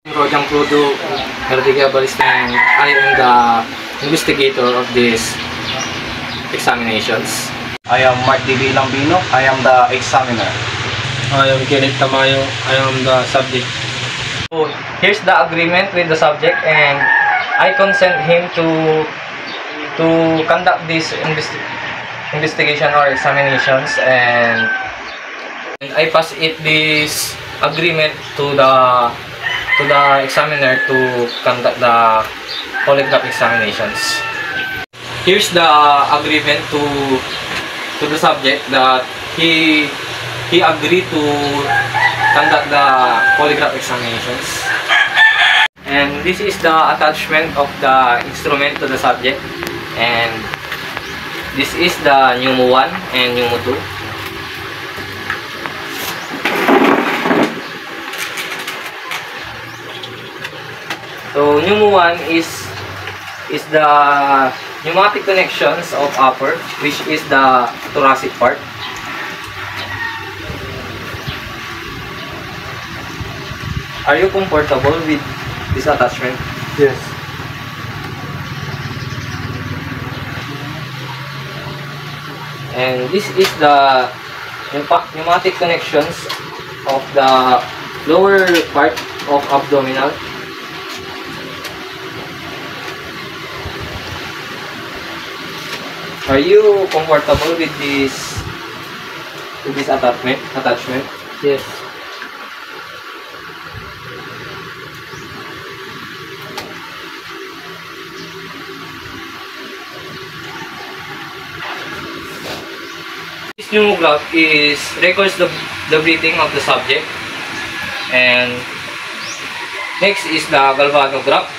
Rojang Prudo Herdiga Balistan. I am the investigator of these examinations. I am Mark D.B. Lambino. I am the examiner. I am Kenneth Tamayo. I am the subject. So, here's the agreement with the subject, and I consent him to conduct this investigation or examinations, and I pass this agreement to the examiner to conduct the polygraph examinations. Here's the agreement to the subject that he agreed to conduct the polygraph examinations. And this is the attachment of the instrument to the subject, and this is the Pneumo 1 and Pneumo 2. So Pneumo 1 is the pneumatic connections of upper, which is the thoracic part. Are you comfortable with this attachment? Yes. And this is the pneumatic connections of the lower part of abdominal. Are you comfortable with this attachment? Yes. This pneumograph records the breathing of the subject, and next is the galvanograph.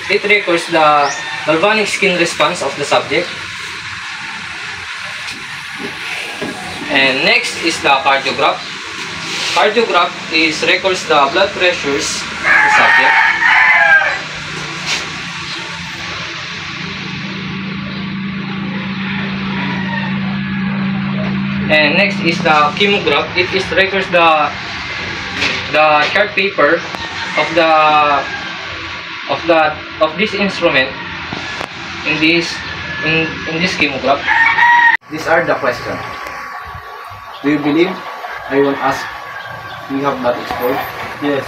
It records the galvanic skin response of the subject, and next is the cardiograph. Cardiograph records the blood pressures of the subject. And next is the chemograph. It records the chart paper of this instrument in this chemograph. These are the questions. Do you believe I won't ask you have not explored? Yes.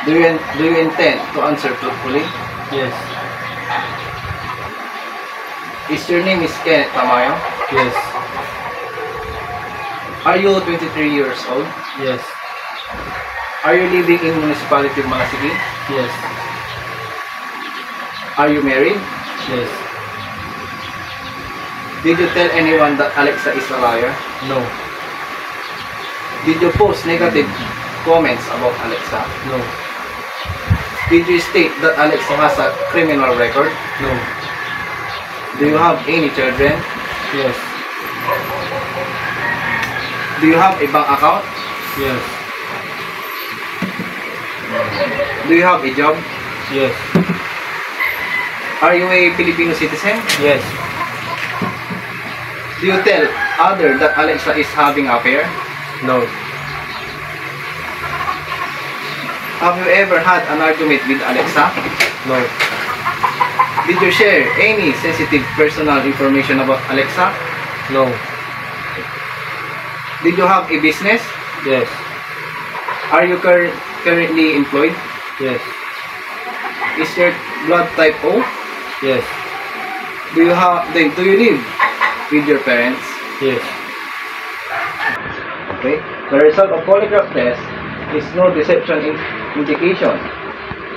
Do you intend to answer truthfully? Yes. Is your name is Kenneth Tamayo? Yes. Are you 23 years old? Yes. Are you living in municipality of Malasigi? Yes. Are you married? Yes. Did you tell anyone that Alexa is a liar? No. Did you post negative comments about Alexa? No. Did you state that Alexa has a criminal record? No. Do you have any children? Yes. Do you have a bank account? Yes. Do you have a job? Yes. Are you a Filipino citizen? Yes. Do you tell others that Alexa is having an affair? No. Have you ever had an argument with Alexa? No. Did you share any sensitive personal information about Alexa? No. Did you have a business? Yes. Are you currently employed? Yes. Is your blood type O? Yes. Do you live with your parents? Yes. Okay. The result of polygraph test is no deception indication.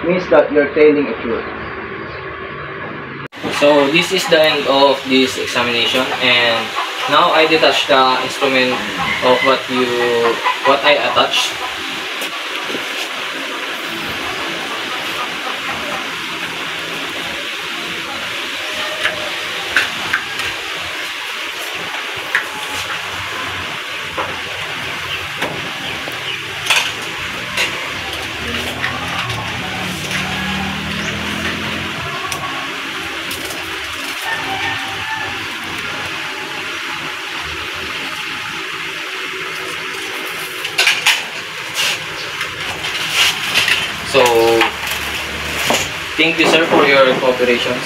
Means that you're telling a truth. So this is the end of this examination, and now I detach the instrument of what I attached. So, thank you sir for your cooperations.